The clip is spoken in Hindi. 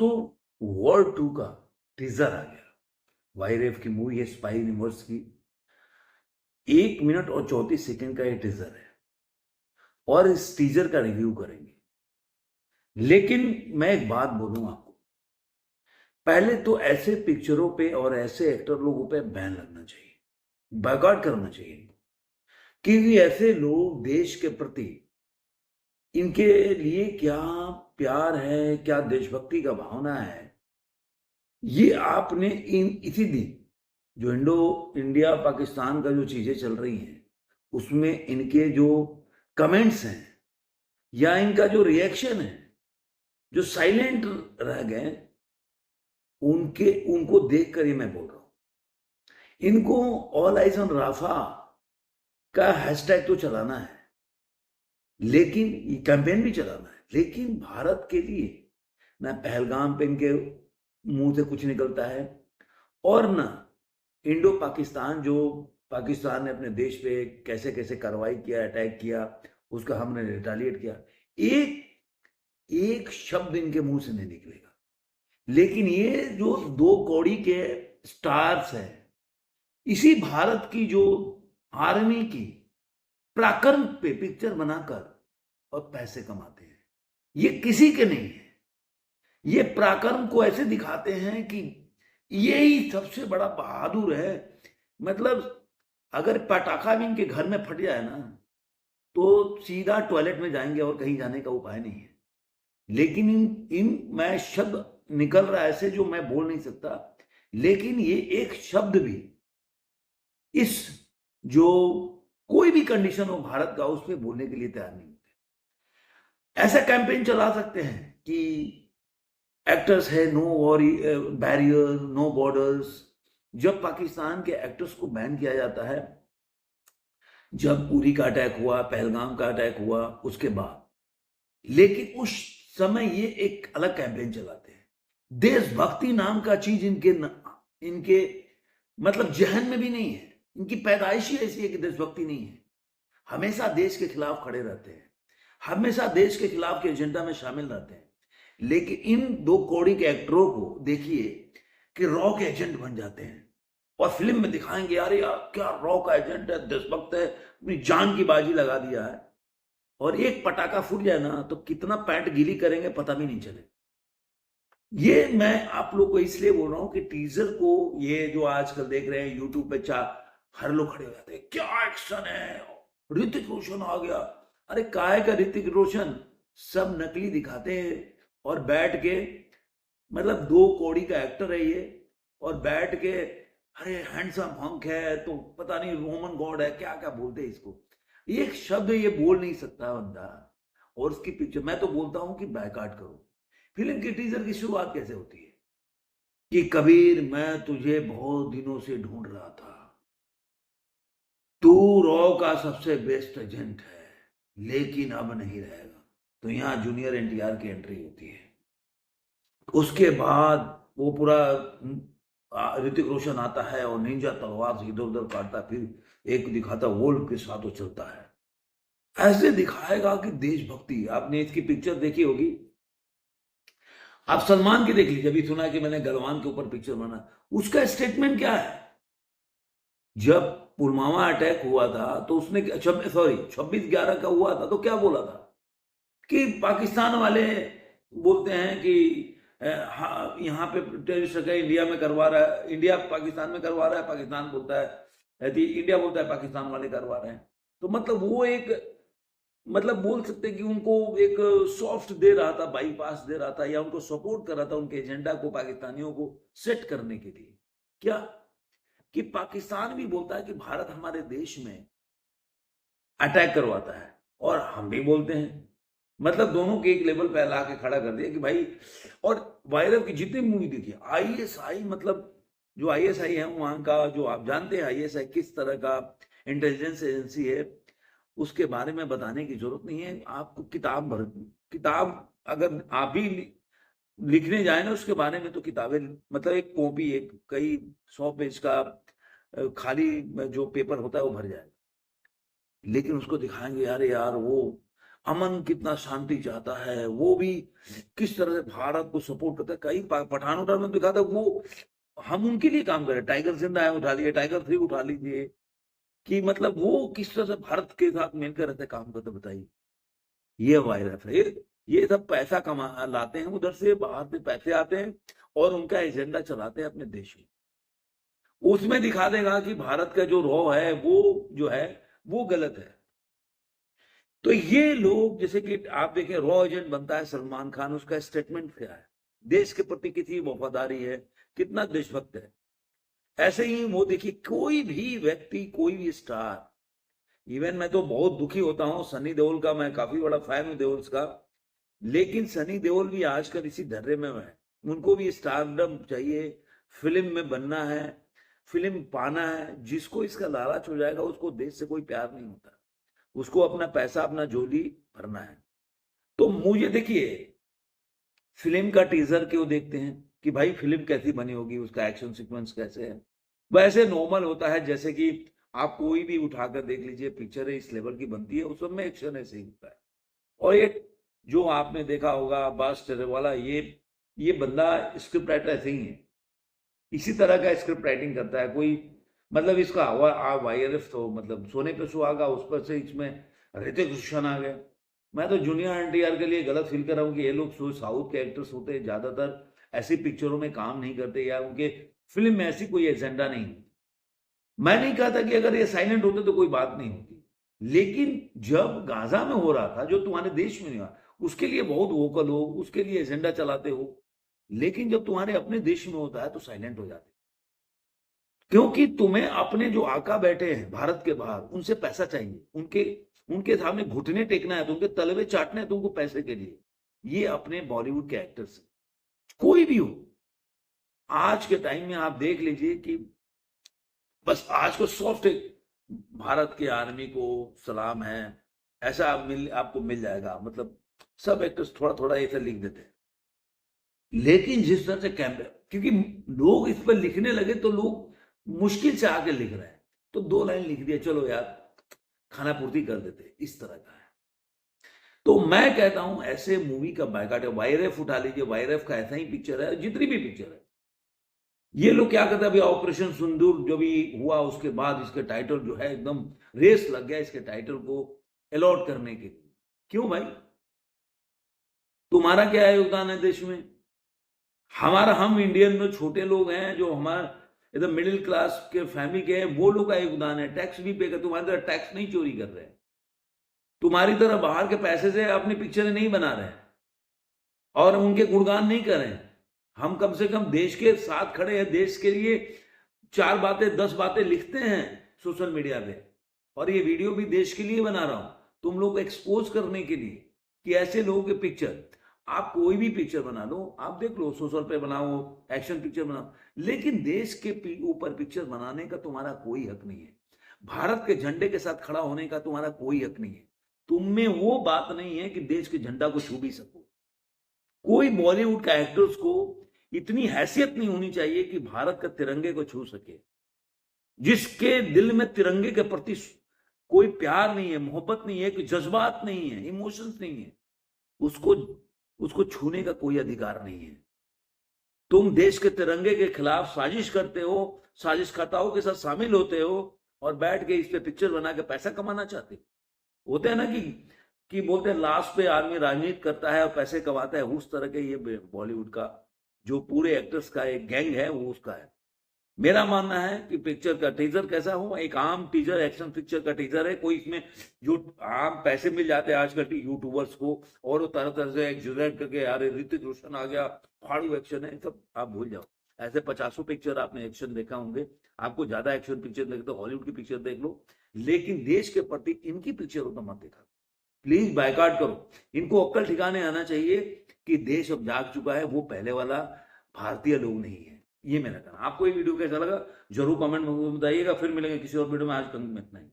दोस्तों, वॉर 2 का टीजर आ गया। वाईरेफ की मूवी है, स्पाई यूनिवर्स की। 1 मिनट और 34 सेकंड का ये टीजर है और इस टीजर का रिव्यू करेंगे। लेकिन मैं एक बात बोलूं आपको, पहले तो ऐसे पिक्चरों पे और ऐसे एक्टर लोगों पे बैन लगना चाहिए, बॉयकॉट करना चाहिए, क्योंकि ऐसे लोग देश के प्रति, इनके लिए क्या प्यार है, क्या देशभक्ति का भावना है, ये आपने इन इसी दिन जो इंडो इंडिया पाकिस्तान का जो चीजें चल रही हैं उसमें इनके जो कमेंट्स हैं या इनका जो रिएक्शन है, जो साइलेंट रह गए, उनको देखकर ही मैं बोल रहा हूं, इनको ऑल आइज ऑन राफा का हैशटैग तो चलाना है, लेकिन कैंपेन भी चलाना है, लेकिन भारत के लिए ना पहलगाम पे इनके मुंह से कुछ निकलता है और ना इंडो पाकिस्तान, जो पाकिस्तान ने अपने देश पे कैसे कैसे कार्रवाई किया, अटैक किया, उसका हमने रिटालिएट किया, एक एक शब्द इनके मुंह से नहीं निकलेगा। लेकिन ये जो 2 कौड़ी के स्टार्स हैं, इसी भारत की जो आर्मी की पराक्रम पे पिक्चर बनाकर और पैसे कमाते हैं। ये किसी के नहीं है, ये पराक्रम को ऐसे दिखाते हैं कि ये ही सबसे बड़ा बहादुर है। मतलब अगर पटाखा भी इनके घर में फट जाए ना तो सीधा टॉयलेट में जाएंगे और कहीं जाने का उपाय नहीं है। लेकिन इन मैं शब्द निकल रहा है ऐसे जो मैं बोल नहीं सकता, लेकिन ये एक शब्द भी इस जो कोई भी कंडीशन हो भारत का उस पर बोलने के लिए तैयार नहीं होते। ऐसा कैंपेन चला सकते हैं कि एक्टर्स है no worry barrier, no borders. जब पाकिस्तान के एक्टर्स को बैन किया जाता है, जब उरी का अटैक हुआ, पहलगाम का अटैक हुआ, उसके बाद, लेकिन उस समय ये एक अलग कैंपेन चलाते हैं। देशभक्ति नाम का चीज इनके मतलब जहन में भी नहीं है। इनकी पैदाइश ही ऐसी है कि देशभक्ति नहीं है। हमेशा देश के खिलाफ खड़े रहते हैं, हमेशा देश के खिलाफ के एजेंडा में शामिल रहते हैं। लेकिन इन 2 कौड़ी के एक्टरों को देखिए कि रॉ के एजेंट बन जाते हैं और फिल्म में दिखाएंगे अरे यार क्या रॉ का एजेंट है, देशभक्त है, अपनी जान की बाजी लगा दिया है, और एक पटाखा फूट जाए ना तो कितना पैंट गीली करेंगे पता भी नहीं चले। ये मैं आप लोग को इसलिए बोल रहा हूं कि टीजर को, ये जो आजकल देख रहे हैं यूट्यूब पे, हर लोग खड़े हो जाते हैं, क्या एक्शन है, ऋतिक रोशन आ गया। अरे काय का ऋतिक रोशन, सब नकली दिखाते हैं और बैठ के, मतलब 2 कौड़ी का एक्टर है ये, और बैठ के अरे हैंडसम हंक है तो पता नहीं रोमन गॉड है, क्या क्या बोलते हैं इसको। एक शब्द ये बोल नहीं सकता बंदा, और उसकी पिक्चर मैं तो बोलता हूं कि बायकॉट करो। फिल्म की टीजर की शुरुआत कैसे होती है कि कबीर मैं तुझे बहुत दिनों से ढूंढ रहा था, तू रॉ का सबसे बेस्ट एजेंट है लेकिन अब नहीं रहेगा। तो यहां जूनियर एनटीआर की एंट्री होती है। उसके बाद वो पूरा ऋतिक रोशन आता है और निंजा तलवार से इधर उधर काटता, फिर एक दिखाता वोल्व के साथ वो चलता है। ऐसे दिखाएगा कि देशभक्ति। आपने इसकी पिक्चर देखी होगी, आप सलमान की देख लीजिए। अभी सुना कि मैंने गलवान के ऊपर पिक्चर बना, उसका स्टेटमेंट क्या है। जब पुलवामा अटैक हुआ था तो उसने 26/11 का हुआ था तो क्या बोला था कि पाकिस्तान वाले बोलते हैं कि हाँ यहाँ पे टेररिस्ट अटैक इंडिया में करवा रहा है, इंडिया पाकिस्तान में करवा रहा है, पाकिस्तान बोलता है, इंडिया बोलता है पाकिस्तान वाले करवा रहे हैं। तो मतलब वो एक, मतलब बोल सकते हैं कि उनको एक सॉफ्ट दे रहा था, बाईपास दे रहा था, या उनको सपोर्ट कर रहा था उनके एजेंडा को, पाकिस्तानियों को सेट करने के लिए। क्या कि पाकिस्तान भी बोलता है कि भारत हमारे देश में अटैक करवाता है और हम भी बोलते हैं। मतलब दोनों के एक लेवल पे ला के खड़ा कर दिया कि भाई। और वायरल की जितनी मूवी देखी, आईएसआई, मतलब जो आईएसआई है वहां का, जो आप जानते हैं आईएसआई किस तरह का इंटेलिजेंस एजेंसी है, उसके बारे में बताने की जरूरत नहीं है। आपको किताब अगर आप भी लिखने जाए ना उसके बारे में, तो किताबें, मतलब एक कॉपी, एक कई 100 पेज का खाली जो पेपर होता है वो भर जाएगा। लेकिन उसको दिखाएंगे यार वो अमन कितना शांति चाहता है, वो भी किस तरह से भारत को सपोर्ट करता है। कई पठान उठान में दिखा था, वो हम उनके लिए काम करें, टाइगर जिंदा है उठा लिए, टाइगर 3 उठा लीजिए, कि मतलब वो किस तरह से भारत के साथ मिलकर रहते काम करते, बताइए। ये वायरस है, ये सब पैसा कमा लाते हैं उधर से, बाहर से पैसे आते हैं और उनका एजेंडा चलाते हैं अपने देश में। उसमें दिखा देगा कि भारत का जो रॉ है वो जो है वो गलत है। तो ये लोग, जैसे कि आप देखें रॉ एजेंट बनता है सलमान खान, उसका स्टेटमेंट क्या है, देश के प्रति कितनी वफादारी है, कितना देशभक्त है। ऐसे ही वो देखिए, कोई भी व्यक्ति, कोई भी स्टार, इवन मैं तो बहुत दुखी होता हूं सनी देओल का, मैं काफी बड़ा फैन हूं देओल का, लेकिन सनी देओल भी आजकल इसी धर्रे में है। उनको भी स्टारडम चाहिए, फिल्म में बनना है, फिल्म पाना है। जिसको इसका लालच हो जाएगा उसको देश से कोई प्यार नहीं होता, उसको अपना पैसा, अपना झोली भरना है। तो मुझे देखिए, फिल्म का टीजर क्यों देखते हैं कि भाई फिल्म कैसी बनी होगी, उसका एक्शन सीक्वेंस कैसे है। वैसे नॉर्मल होता है, जैसे कि आप कोई भी उठाकर देख लीजिए, पिक्चर इस लेवल की बनती है, उस सब में एक्शन ऐसे ही होता है। और ये जो आपने देखा होगा अब्बास वाला, ये बंदा स्क्रिप्ट राइटर ऐसे ही है, इसी तरह का स्क्रिप्ट राइटिंग करता है। कोई मतलब इसका वाईआरएफ तो मतलब सोने पे सुहागा, उस पर से इसमें ऋतिक रोशन आ गया। मैं तो जूनियर एनटीआर के लिए गलत फील कर रहा हूँ कि ये लोग साउथ के एक्टर्स होते हैं, ज्यादातर ऐसी पिक्चरों में काम नहीं करते, या उनके फिल्म में ऐसी कोई एजेंडा नहीं। मैं नहीं कहा था कि अगर ये साइलेंट होते तो कोई बात नहीं होती, लेकिन जब गाजा में हो रहा था, जो तुम्हारे देश में नहीं हुआ, उसके लिए बहुत वोकल हो, उसके लिए एजेंडा चलाते हो, लेकिन जब तुम्हारे अपने देश में होता है तो साइलेंट हो जाते, क्योंकि तुम्हें अपने जो आका बैठे हैं भारत के बाहर, उनसे पैसा चाहिए, उनके उनके सामने घुटने टेकना है, तो उनके तलवे चाटने हैं तुमको पैसे के लिए। ये अपने बॉलीवुड के एक्टर्स, कोई भी हो, आज के टाइम में आप देख लीजिए कि बस आज को सॉफ्ट भारत के आर्मी को सलाम है, ऐसा आपको मिल जाएगा, मतलब सब एक्टर्स थोड़ा थोड़ा ऐसा लिख देते हैं। लेकिन जिस तरह से कैमरे, क्योंकि लोग इस पर लिखने लगे तो लोग मुश्किल से आके लिख रहे हैं, तो 2 लाइन लिख दिया, चलो यार खाना पूर्ति कर देते, इस तरह का है। तो मैं कहता हूं ऐसे मूवी का बायकॉट है। वाईआरएफ उठा लीजिए, वाईआरएफ का ऐसा ही पिक्चर है, जितनी भी पिक्चर है। ये लोग क्या करते हैं, अभी ऑपरेशन सिंदूर जो भी हुआ, उसके बाद इसके टाइटल जो है एकदम रेस लग गया इसके टाइटल को अलॉट करने के लिए। क्यों भाई, तुम्हारा क्या योगदान है देश में? हमारा, हम इंडियन में छोटे लोग हैं, जो हमारा एकदम मिडिल क्लास के फैमिली के हैं, वो लोग का योगदान है। टैक्स भी पे कर, तुम्हारी तरह टैक्स नहीं चोरी कर रहे हैं, तुम्हारी तरह बाहर के पैसे से अपनी पिक्चरें नहीं बना रहे हैं और उनके गुणगान नहीं कर रहे हैं। हम कम से कम देश के साथ खड़े हैं, देश के लिए 4 बातें 10 बातें लिखते हैं सोशल मीडिया पे, और ये वीडियो भी देश के लिए बना रहा हूं, तुम लोग को एक्सपोज करने के लिए कि ऐसे लोगों के पिक्चर, आप कोई भी पिक्चर बना लो, आप देख लो, सोशल पे बनाओ, एक्शन पिक्चर बनाओ, लेकिन देश के ऊपर पिक्चर बनाने का तुम्हारा कोई हक नहीं है। भारत के झंडे के साथ खड़ा होने का तुम्हारा कोई हक नहीं है। तुम में वो बात नहीं है कि देश के झंडा को छू भी सको। कोई बॉलीवुड का एक्टर्स को इतनी हैसियत नहीं होनी चाहिए कि भारत के तिरंगे को छू सके। जिसके दिल में तिरंगे के प्रति कोई प्यार नहीं है, मोहब्बत नहीं है, कोई जज्बात नहीं है, इमोशंस नहीं है, उसको छूने का कोई अधिकार नहीं है। तुम देश के तिरंगे के खिलाफ साजिश करते हो, साजिशकर्ताओं के साथ शामिल होते हो, और बैठ के इस पे पिक्चर बना के पैसा कमाना चाहते हो। होते हैं ना कि बोलते हैं लास्ट पे आदमी राजनीति करता है और पैसे कमाता है, उस तरह के ये बॉलीवुड का जो पूरे एक्टर्स का एक गैंग है, वो उसका है। मेरा मानना है कि पिक्चर का टीजर कैसा हो, एक आम टीजर, एक्शन पिक्चर का टीजर है, कोई इसमें जो आम पैसे मिल जाते हैं आजकल यूट्यूबर्स को, और तरह तरह से एक्सुरेट करके, यार ऋतिक रोशन आ गया, फाड़ू एक्शन है, सब आप भूल जाओ। ऐसे 50 पिक्चर आपने एक्शन देखा होंगे, आपको ज्यादा एक्शन पिक्चर देखे तो हॉलीवुड की पिक्चर देख लो, लेकिन देश के प्रति इनकी पिक्चरों को मत देखा। प्लीज बायकॉट करो। इनको अक्ल ठिकाने आना चाहिए कि देश अब जाग चुका है, वो पहले वाला भारतीय लोग नहीं है। ये मेरा कहना। आपको ये वीडियो कैसा लगा जरूर कमेंट में बताइएगा। फिर मिलेंगे किसी और वीडियो में, आज तक में इतना ही।